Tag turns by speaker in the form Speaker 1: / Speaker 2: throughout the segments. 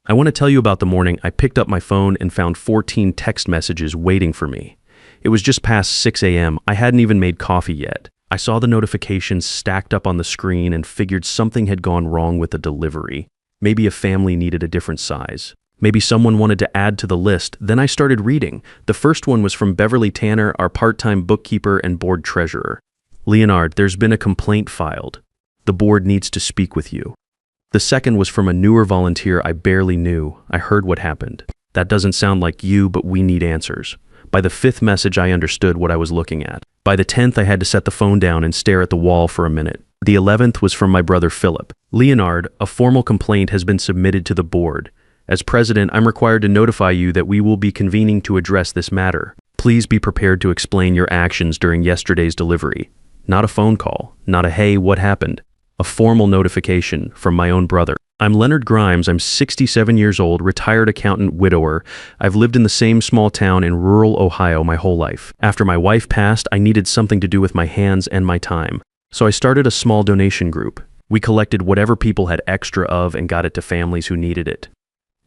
Speaker 1: I want to tell you about the morning I picked up my phone and found 14 text messages waiting for me. It was just past 6 a.m. I hadn't even made coffee yet. I saw the notifications stacked up on the screen and figured something had gone wrong with the delivery. Maybe a family needed a different size. Maybe someone wanted to add to the list. Then I started reading. The first one was from Beverly Tanner, our part-time bookkeeper and board treasurer. "Leonard, there's been a complaint filed. The board needs to speak with you." The second was from a newer volunteer I barely knew. "I heard what happened. That doesn't sound like you, but we need answers." By the fifth message, I understood what I was looking at. By the 10th, I had to set the phone down and stare at the wall for a minute. The 11th was from my brother Philip. "Leonard, a formal complaint has been submitted to the board. As president, I'm required to notify you that we will be convening to address this matter. Please be prepared to explain your actions during yesterday's delivery." Not a phone call, not a "hey, what happened?" A formal notification from my own brother. "I'm Leonard Grimes. I'm 67 years old, retired accountant, widower. I've lived in the same small town in rural Ohio my whole life. After my wife passed, I needed something to do with my hands and my time. So I started a small donation group. We collected whatever people had extra of and got it to families who needed it.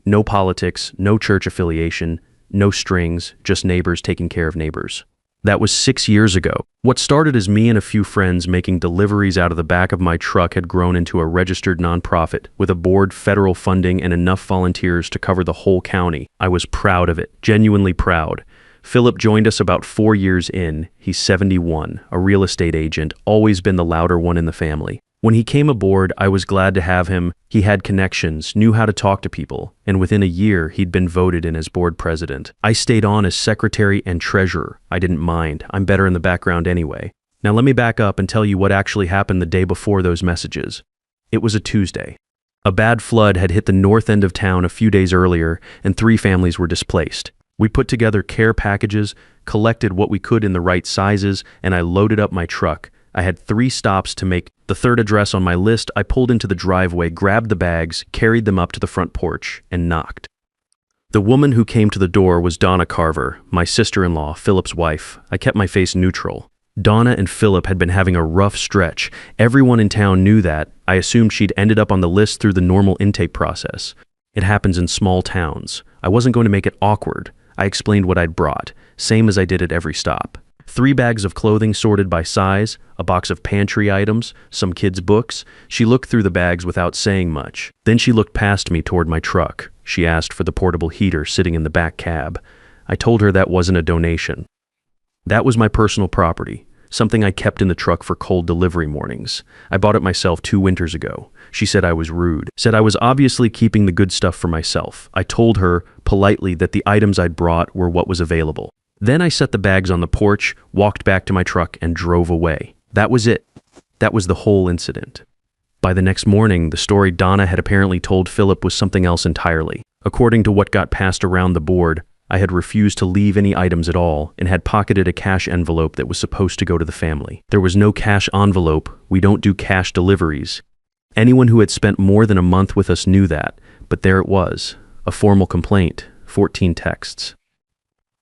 Speaker 1: No politics, no church affiliation, no strings, just neighbors taking care of neighbors." That was 6 years ago. What started as me and a few friends making deliveries out of the back of my truck had grown into a registered nonprofit with a board, federal funding, and enough volunteers to cover the whole county. I was proud of it, genuinely proud. Philip joined us about 4 years in. He's 71, a real estate agent, always been the louder one in the family. When he came aboard, I was glad to have him. He had connections, knew how to talk to people, and within a year, he'd been voted in as board president. I stayed on as secretary and treasurer. I didn't mind. I'm better in the background anyway. Now let me back up and tell you what actually happened the day before those messages. It was a Tuesday. A bad flood had hit the north end of town a few days earlier, and 3 families were displaced. We put together care packages, collected what we could in the right sizes, and I loaded up my truck. I had 3 stops to make. The third address on my list, I pulled into the driveway, grabbed the bags, carried them up to the front porch, and knocked. The woman who came to the door was Donna Carver, my sister-in-law, Philip's wife. I kept my face neutral. Donna and Philip had been having a rough stretch. Everyone in town knew that. I assumed she'd ended up on the list through the normal intake process. It happens in small towns. I wasn't going to make it awkward. I explained what I'd brought, same as I did at every stop. 3 bags of clothing sorted by size, a box of pantry items, some kids' books. She looked through the bags without saying much. Then she looked past me toward my truck. She asked for the portable heater sitting in the back cab. I told her that wasn't a donation. That was my personal property, something I kept in the truck for cold delivery mornings. I bought it myself 2 winters ago. She said I was rude, said I was obviously keeping the good stuff for myself. I told her, politely, that the items I'd brought were what was available. Then I set the bags on the porch, walked back to my truck, and drove away. That was it. That was the whole incident. By the next morning, the story Donna had apparently told Philip was something else entirely. According to what got passed around the board, I had refused to leave any items at all and had pocketed a cash envelope that was supposed to go to the family. There was no cash envelope. We don't do cash deliveries. Anyone who had spent more than a month with us knew that, but there it was, a formal complaint, 14 texts.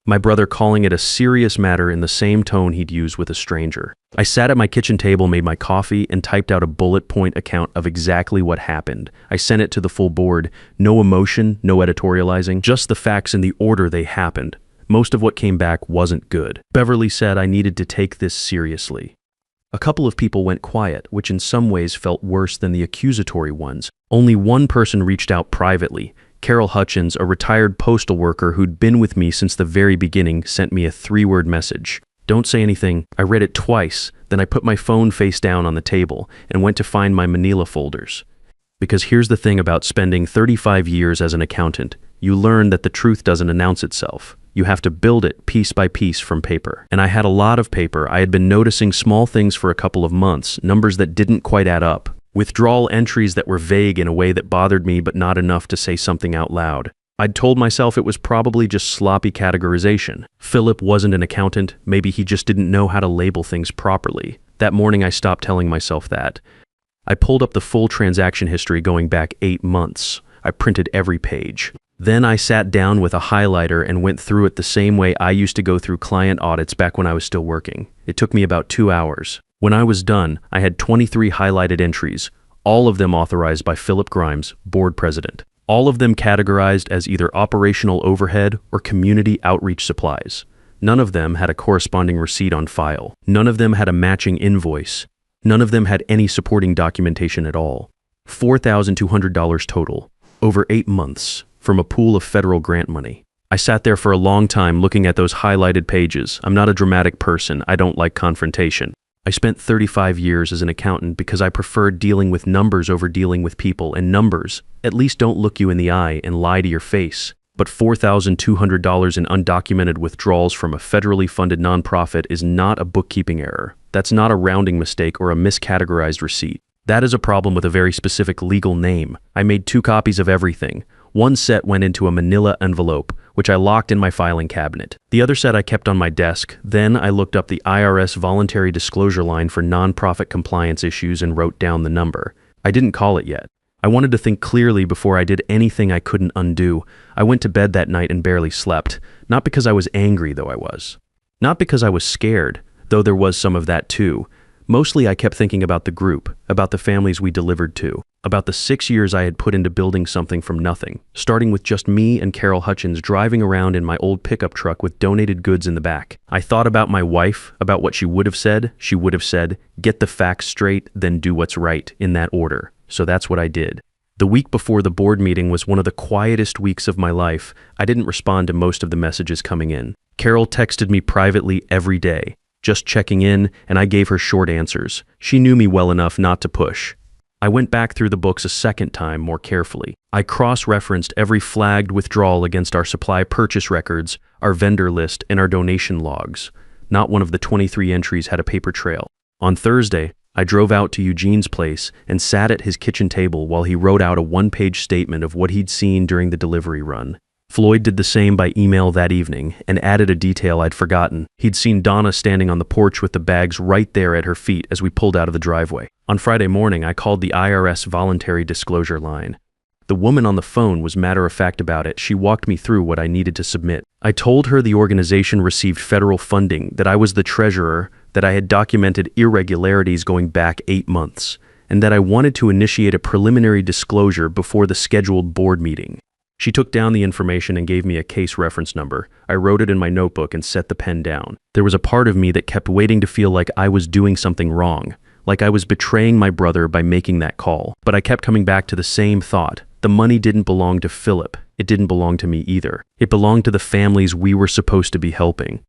Speaker 1: My brother calling it a serious matter in the same tone he'd use with a stranger. I sat at my kitchen table, made my coffee, and typed out a bullet point account of exactly what happened. I sent it to the full board. No emotion, no editorializing, just the facts in the order they happened. Most of what came back wasn't good. Beverly said I needed to take this seriously. A couple of people went quiet, which in some ways felt worse than the accusatory ones. Only one person reached out privately. Carol Hutchins, a retired postal worker who'd been with me since the very beginning, sent me a 3-word message. "Don't say anything." I read it twice, then I put my phone face down on the table and went to find my manila folders. Because here's the thing about spending 35 years as an accountant. You learn that the truth doesn't announce itself. You have to build it piece by piece from paper. And I had a lot of paper. I had been noticing small things for a couple of months, numbers that didn't quite add up. Withdrawal entries that were vague in a way that bothered me but not enough to say something out loud. I'd told myself it was probably just sloppy categorization. Philip wasn't an accountant. Maybe he just didn't know how to label things properly. That morning I stopped telling myself that. I pulled up the full transaction history going back 8 months. I printed every page. Then I sat down with a highlighter and went through it the same way I used to go through client audits back when I was still working. It took me about 2 hours. When I was done, I had 23 highlighted entries, all of them authorized by Philip Grimes, board president. all of them categorized as either operational overhead or community outreach supplies. None of them had a corresponding receipt on file. None of them had a matching invoice. None of them had any supporting documentation at all. $4,200 total, over 8 months, from a pool of federal grant money. I sat there for a long time looking at those highlighted pages. I'm not a dramatic person. I don't like confrontation. I spent 35 years as an accountant because I preferred dealing with numbers over dealing with people, and numbers at least don't look you in the eye and lie to your face. But $4,200 in undocumented withdrawals from a federally funded nonprofit is not a bookkeeping error. That's not a rounding mistake or a miscategorized receipt. That is a problem with a very specific legal name. I made 2 copies of everything. One set went into a manila envelope, which I locked in my filing cabinet. The other set I kept on my desk. Then I looked up the IRS voluntary disclosure line for nonprofit compliance issues and wrote down the number. I didn't call it yet. I wanted to think clearly before I did anything I couldn't undo. I went to bed that night and barely slept. Not because I was angry, though I was. Not because I was scared, though there was some of that too. Mostly I kept thinking about the group, about the families we delivered to, about the 6 years I had put into building something from nothing, starting with just me and Carol Hutchins driving around in my old pickup truck with donated goods in the back. I thought about my wife, about what she would have said. She would have said, "Get the facts straight, then do what's right," in that order. So that's what I did. The week before the board meeting was one of the quietest weeks of my life. I didn't respond to most of the messages coming in. Carol texted me privately every day, just checking in, and I gave her short answers. She knew me well enough not to push. I went back through the books a second time more carefully. I cross-referenced every flagged withdrawal against our supply purchase records, our vendor list, and our donation logs. Not one of the 23 entries had a paper trail. On Thursday, I drove out to Eugene's place and sat at his kitchen table while he wrote out a 1-page statement of what he'd seen during the delivery run. Floyd did the same by email that evening and added a detail I'd forgotten. He'd seen Donna standing on the porch with the bags right there at her feet as we pulled out of the driveway. On Friday morning, I called the IRS voluntary disclosure line. The woman on the phone was matter-of-fact about it. She walked me through what I needed to submit. I told her the organization received federal funding, that I was the treasurer, that I had documented irregularities going back 8 months, and that I wanted to initiate a preliminary disclosure before the scheduled board meeting. She took down the information and gave me a case reference number. I wrote it in my notebook and set the pen down. There was a part of me that kept waiting to feel like I was doing something wrong, like I was betraying my brother by making that call. But I kept coming back to the same thought. The money didn't belong to Philip. It didn't belong to me either. It belonged to the families we were supposed to be helping.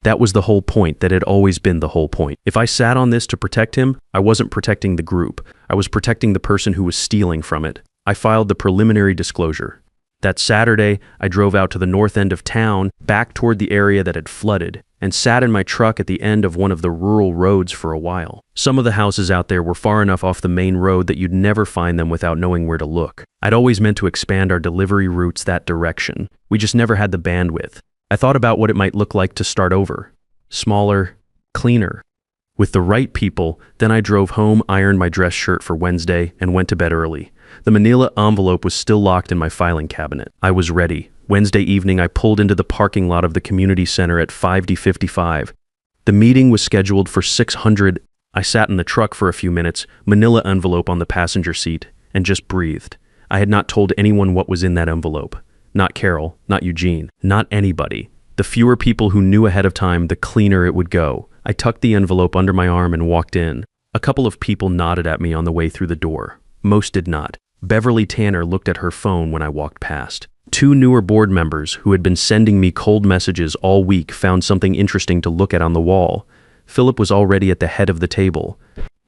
Speaker 1: That was the whole point. That had always been the whole point. If I sat on this to protect him, I wasn't protecting the group. I was protecting the person who was stealing from it. I filed the preliminary disclosure. That Saturday, I drove out to the north end of town, back toward the area that had flooded, and sat in my truck at the end of one of the rural roads for a while. Some of the houses out there were far enough off the main road that you'd never find them without knowing where to look. I'd always meant to expand our delivery routes that direction. We just never had the bandwidth. I thought about what it might look like to start over. Smaller, cleaner. With the right people, then I drove home, ironed my dress shirt for Wednesday, and went to bed early. The manila envelope was still locked in my filing cabinet. I was ready. Wednesday evening, I pulled into the parking lot of the community center at 5:55. The meeting was scheduled for 600. I sat in the truck for a few minutes, manila envelope on the passenger seat, and just breathed. I had not told anyone what was in that envelope. Not Carol, not Eugene, not anybody. The fewer people who knew ahead of time, the cleaner it would go. I tucked the envelope under my arm and walked in. A couple of people nodded at me on the way through the door. Most did not. Beverly Tanner looked at her phone when I walked past. 2 newer board members who had been sending me cold messages all week found something interesting to look at on the wall. Philip was already at the head of the table.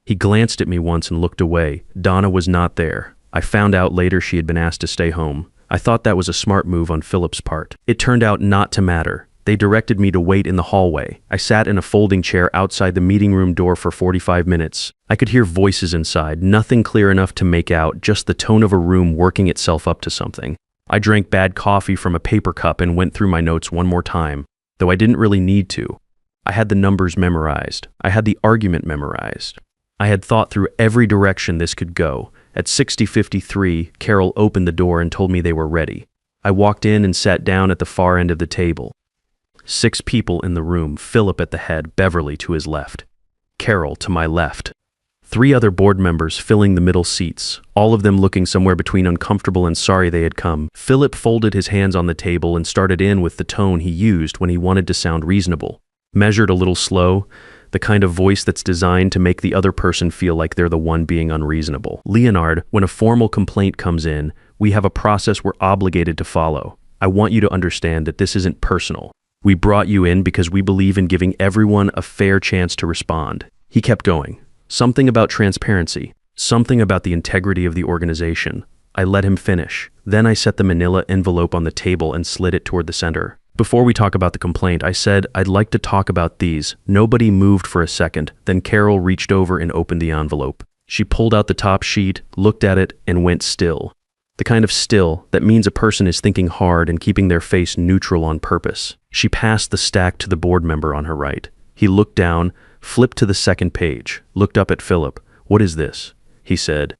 Speaker 1: He glanced at me once and looked away. Donna was not there. I found out later she had been asked to stay home. I thought that was a smart move on Philip's part. It turned out not to matter. They directed me to wait in the hallway. I sat in a folding chair outside the meeting room door for 45 minutes. I could hear voices inside, nothing clear enough to make out, just the tone of a room working itself up to something. I drank bad coffee from a paper cup and went through my notes one more time, though I didn't really need to. I had the numbers memorized. I had the argument memorized. I had thought through every direction this could go. At 60:53, Carol opened the door and told me they were ready. I walked in and sat down at the far end of the table. 6 people in the room, Philip at the head, Beverly to his left. Carol to my left. 3 other board members filling the middle seats, all of them looking somewhere between uncomfortable and sorry they had come. Philip folded his hands on the table and started in with the tone he used when he wanted to sound reasonable. Measured, a little slow, the kind of voice that's designed to make the other person feel like they're the one being unreasonable. Leonard, when a formal complaint comes in, we have a process we're obligated to follow. I want you to understand that this isn't personal. We brought you in because we believe in giving everyone a fair chance to respond. He kept going. Something about transparency. Something about the integrity of the organization. I let him finish. Then I set the manila envelope on the table and slid it toward the center. Before we talk about the complaint, I said, I'd like to talk about these. Nobody moved for a second. Then Carol reached over and opened the envelope. She pulled out the top sheet, looked at it, and went still. The kind of still that means a person is thinking hard and keeping their face neutral on purpose. She passed the stack to the board member on her right. He looked down, flipped to the second page, looked up at Philip. What is this? He said.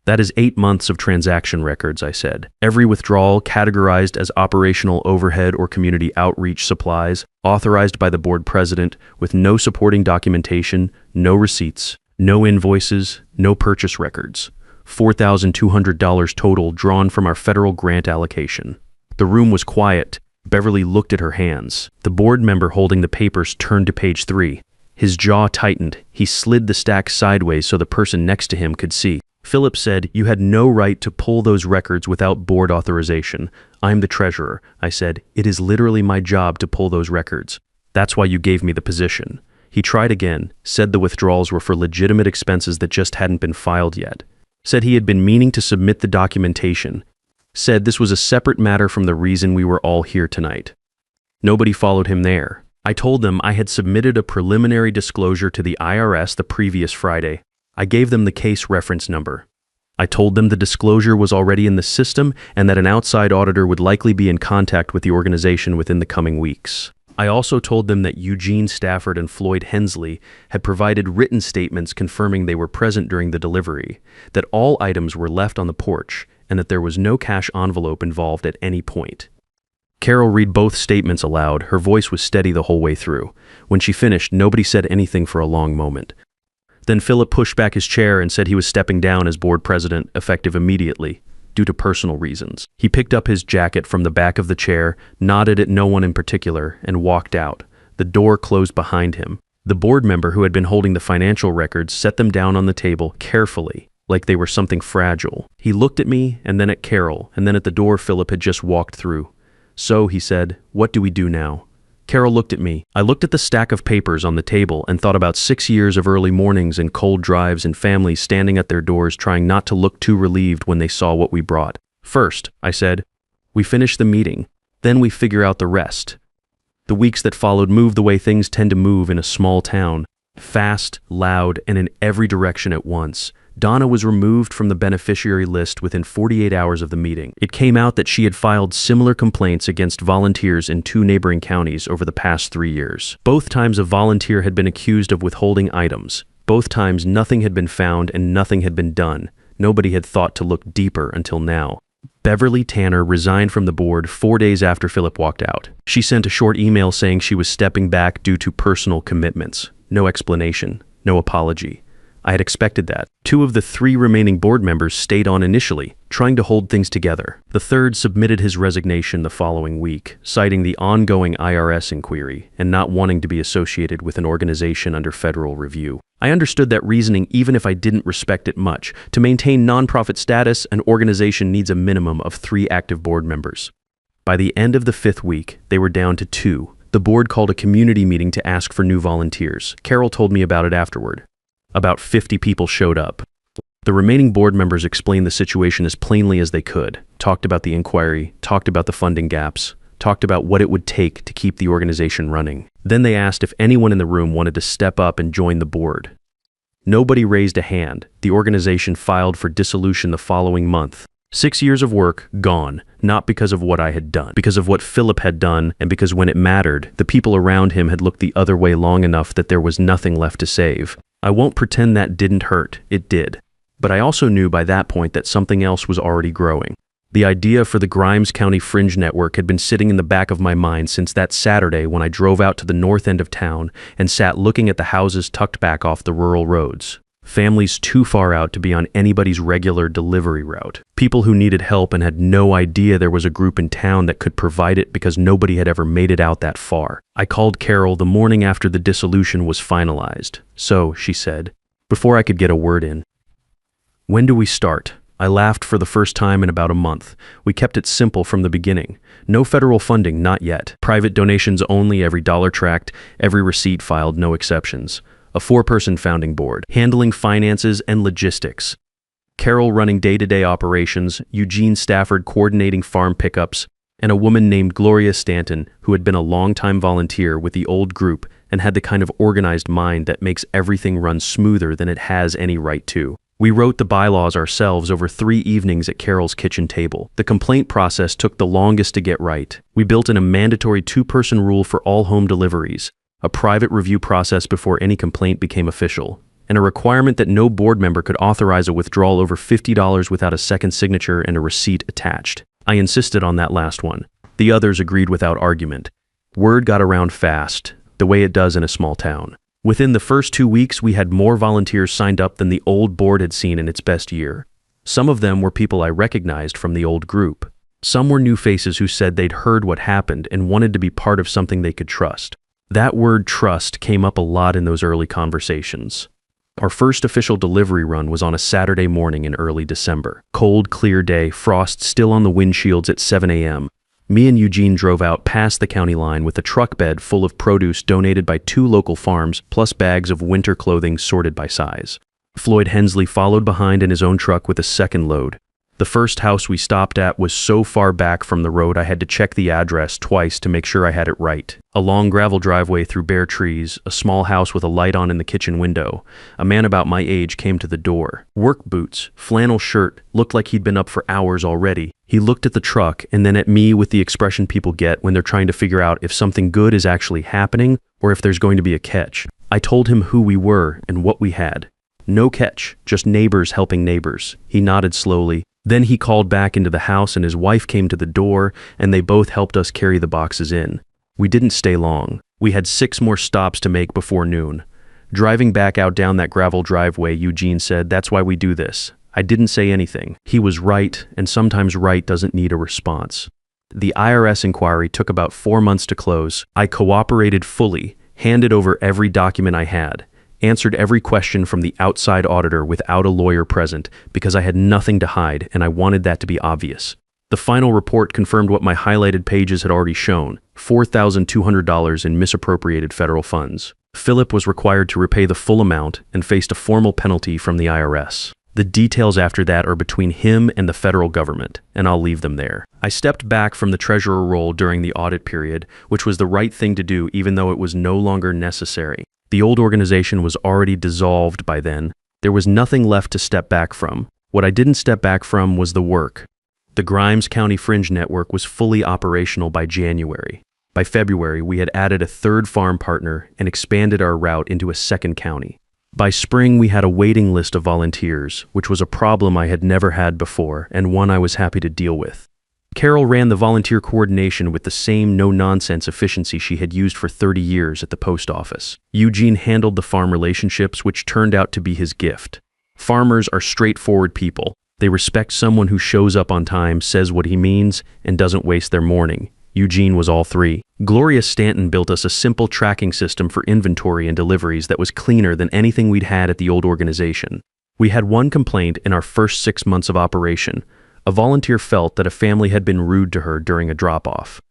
Speaker 1: That is 8 months of transaction records, I said. Every withdrawal categorized as operational overhead or community outreach supplies, authorized by the board president, with no supporting documentation, no receipts, no invoices, no purchase records. $4,200 total drawn from our federal grant allocation. The room was quiet. Beverly looked at her hands. The board member holding the papers turned to page 3. His jaw tightened. He slid the stack sideways so the person next to him could see. Philip said, you had no right to pull those records without board authorization. I'm the treasurer. I said, it is literally my job to pull those records. That's why you gave me the position. He tried again, said the withdrawals were for legitimate expenses that just hadn't been filed yet. Said he had been meaning to submit the documentation. Said this was a separate matter from the reason we were all here tonight. Nobody followed him there. I told them I had submitted a preliminary disclosure to the IRS the previous Friday. I gave them the case reference number. I told them the disclosure was already in the system and that an outside auditor would likely be in contact with the organization within the coming weeks. I also told them that Eugene Stafford and Floyd Hensley had provided written statements confirming they were present during the delivery, that all items were left on the porch, and that there was no cash envelope involved at any point. Carol read both statements aloud. Her voice was steady the whole way through. When she finished, nobody said anything for a long moment. Then Philip pushed back his chair and said he was stepping down as board president, effective immediately, due to personal reasons. He picked up his jacket from the back of the chair, nodded at no one in particular, and walked out. The door closed behind him. The board member who had been holding the financial records set them down on the table carefully, like they were something fragile. He looked at me, and then at Carol, and then at the door Philip had just walked through. So, he said, what do we do now? Carol looked at me. I looked at the stack of papers on the table and thought about 6 years of early mornings and cold drives and families standing at their doors trying not to look too relieved when they saw what we brought. First, I said, we finish the meeting. Then we figure out the rest. The weeks that followed moved the way things tend to move in a small town. Fast, loud, and in every direction at once. Donna was removed from the beneficiary list within 48 hours of the meeting. It came out that she had filed similar complaints against volunteers in 2 neighboring counties over the past 3 years. Both times a volunteer had been accused of withholding items. Both times nothing had been found and nothing had been done. Nobody had thought to look deeper until now. Beverly Tanner resigned from the board 4 days after Philip walked out. She sent a short email saying she was stepping back due to personal commitments. No explanation, no apology. I had expected that. 2 of the 3 remaining board members stayed on initially, trying to hold things together. The third submitted his resignation the following week, citing the ongoing IRS inquiry and not wanting to be associated with an organization under federal review. I understood that reasoning even if I didn't respect it much. To maintain nonprofit status, an organization needs a minimum of 3 active board members. By the end of the 5th week, they were down to 2. The board called a community meeting to ask for new volunteers. Carol told me about it afterward. About 50 people showed up. The remaining board members explained the situation as plainly as they could, talked about the inquiry, talked about the funding gaps, talked about what it would take to keep the organization running. Then they asked if anyone in the room wanted to step up and join the board. Nobody raised a hand. The organization filed for dissolution the following month. 6 years of work, gone, not because of what I had done, because of what Philip had done, and because when it mattered, the people around him had looked the other way long enough that there was nothing left to save. I won't pretend that didn't hurt, it did. But I also knew by that point that something else was already growing. The idea for the Grimes County Fringe Network had been sitting in the back of my mind since that Saturday when I drove out to the north end of town and sat looking at the houses tucked back off the rural roads. Families too far out to be on anybody's regular delivery route. People who needed help and had no idea there was a group in town that could provide it because nobody had ever made it out that far. I called Carol the morning after the dissolution was finalized. So, she said, before I could get a word in, "When do we start?" I laughed for the first time in about a month. We kept it simple from the beginning. No federal funding, not yet. Private donations only, every dollar tracked, every receipt filed, no exceptions. A 4-person founding board, handling finances and logistics. Carol running day-to-day operations, Eugene Stafford coordinating farm pickups, and a woman named Gloria Stanton, who had been a long-time volunteer with the old group and had the kind of organized mind that makes everything run smoother than it has any right to. We wrote the bylaws ourselves over 3 evenings at Carol's kitchen table. The complaint process took the longest to get right. We built in a mandatory 2-person rule for all home deliveries, a private review process before any complaint became official, and a requirement that no board member could authorize a withdrawal over $50 without a second signature and a receipt attached. I insisted on that last one. The others agreed without argument. Word got around fast, the way it does in a small town. Within the first 2 weeks, we had more volunteers signed up than the old board had seen in its best year. Some of them were people I recognized from the old group. Some were new faces who said they'd heard what happened and wanted to be part of something they could trust. That word trust came up a lot in those early conversations. Our first official delivery run was on a Saturday morning in early December. Cold, clear day, frost still on the windshields at 7 a.m. Me and Eugene drove out past the county line with a truck bed full of produce donated by 2 local farms, plus bags of winter clothing sorted by size. Floyd Hensley followed behind in his own truck with a second load. The first house we stopped at was so far back from the road I had to check the address twice to make sure I had it right. A long gravel driveway through bare trees, a small house with a light on in the kitchen window. A man about my age came to the door. Work boots, flannel shirt, looked like he'd been up for hours already. He looked at the truck and then at me with the expression people get when they're trying to figure out if something good is actually happening or if there's going to be a catch. I told him who we were and what we had. No catch, just neighbors helping neighbors. He nodded slowly. Then he called back into the house and his wife came to the door and they both helped us carry the boxes in. We didn't stay long. We had 6 more stops to make before noon. Driving back out down that gravel driveway, Eugene said, "That's why we do this." I didn't say anything. He was right, and sometimes right doesn't need a response. The IRS inquiry took about 4 months to close. I cooperated fully, handed over every document I had, answered every question from the outside auditor without a lawyer present because I had nothing to hide and I wanted that to be obvious. The final report confirmed what my highlighted pages had already shown, $4,200 in misappropriated federal funds. Philip was required to repay the full amount and faced a formal penalty from the IRS. The details after that are between him and the federal government, and I'll leave them there. I stepped back from the treasurer role during the audit period, which was the right thing to do even though it was no longer necessary. The old organization was already dissolved by then. There was nothing left to step back from. What I didn't step back from was the work. The Grimes County Fringe Network was fully operational by January. By February, we had added a 3rd farm partner and expanded our route into a 2nd county. By spring, we had a waiting list of volunteers, which was a problem I had never had before and one I was happy to deal with. Carol ran the volunteer coordination with the same no-nonsense efficiency she had used for 30 years at the post office. Eugene handled the farm relationships, which turned out to be his gift. Farmers are straightforward people. They respect someone who shows up on time, says what he means, and doesn't waste their morning. Eugene was all 3. Gloria Stanton built us a simple tracking system for inventory and deliveries that was cleaner than anything we'd had at the old organization. We had one complaint in our first 6 months of operation. A volunteer felt that a family had been rude to her during a drop-off.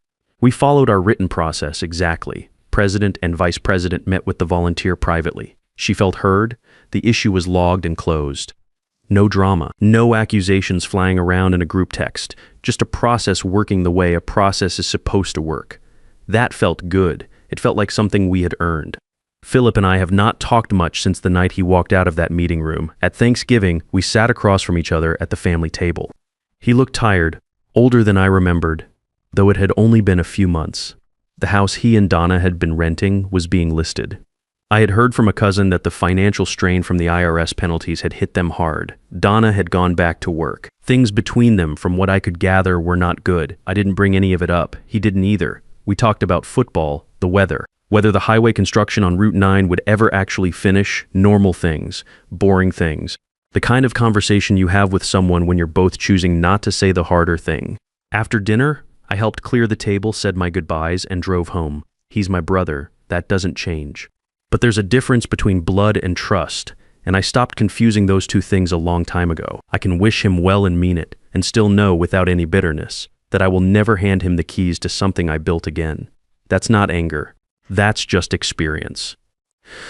Speaker 1: We followed our written process exactly. President and vice president met with the volunteer privately. She felt heard. The issue was logged and closed. No drama, no accusations flying around in a group text, just a process working the way a process is supposed to work. That felt good. It felt like something we had earned. Philip and I have not talked much since the night he walked out of that meeting room. At Thanksgiving, we sat across from each other at the family table. He looked tired, older than I remembered, though it had only been a few months. The house he and Donna had been renting was being listed. I had heard from a cousin that the financial strain from the IRS penalties had hit them hard. Donna had gone back to work. Things between them, from what I could gather, were not good. I didn't bring any of it up. He didn't either. We talked about football, the weather. Whether the highway construction on Route 9 would ever actually finish, normal things, boring things. The kind of conversation you have with someone when you're both choosing not to say the harder thing. After dinner, I helped clear the table, said my goodbyes, and drove home. He's my brother. That doesn't change. But there's a difference between blood and trust, and I stopped confusing those two things a long time ago. I can wish him well and mean it, and still know without any bitterness that I will never hand him the keys to something I built again. That's not anger. That's just experience.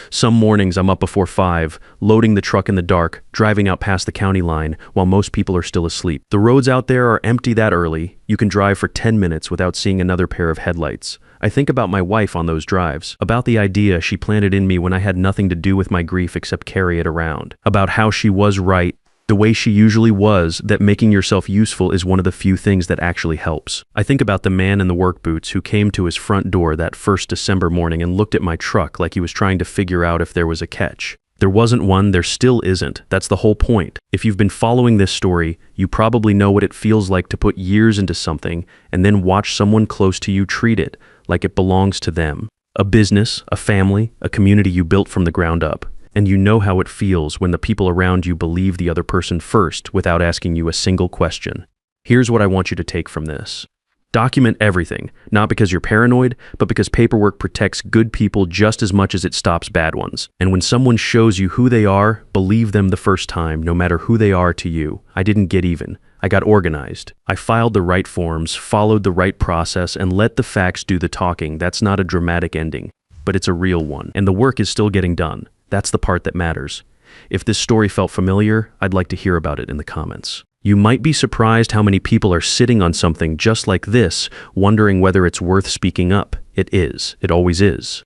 Speaker 1: Some mornings I'm up before 5, loading the truck in the dark, driving out past the county line while most people are still asleep. The roads out there are empty that early. You can drive for 10 minutes without seeing another pair of headlights. I think about my wife on those drives, about the idea she planted in me when I had nothing to do with my grief except carry it around, about how she was right, the way she usually was, that making yourself useful is one of the few things that actually helps. I think about the man in the work boots who came to his front door that first December morning and looked at my truck like he was trying to figure out if there was a catch. There wasn't one, there still isn't. That's the whole point. If you've been following this story, you probably know what it feels like to put years into something and then watch someone close to you treat it like it belongs to them. A business, a family, a community you built from the ground up. And you know how it feels when the people around you believe the other person first without asking you a single question. Here's what I want you to take from this. Document everything, not because you're paranoid, but because paperwork protects good people just as much as it stops bad ones. And when someone shows you who they are, believe them the first time, no matter who they are to you. I didn't get even. I got organized. I filed the right forms, followed the right process, and let the facts do the talking. That's not a dramatic ending, but it's a real one. And the work is still getting done. That's the part that matters. If this story felt familiar, I'd like to hear about it in the comments. You might be surprised how many people are sitting on something just like this, wondering whether it's worth speaking up. It is. It always is.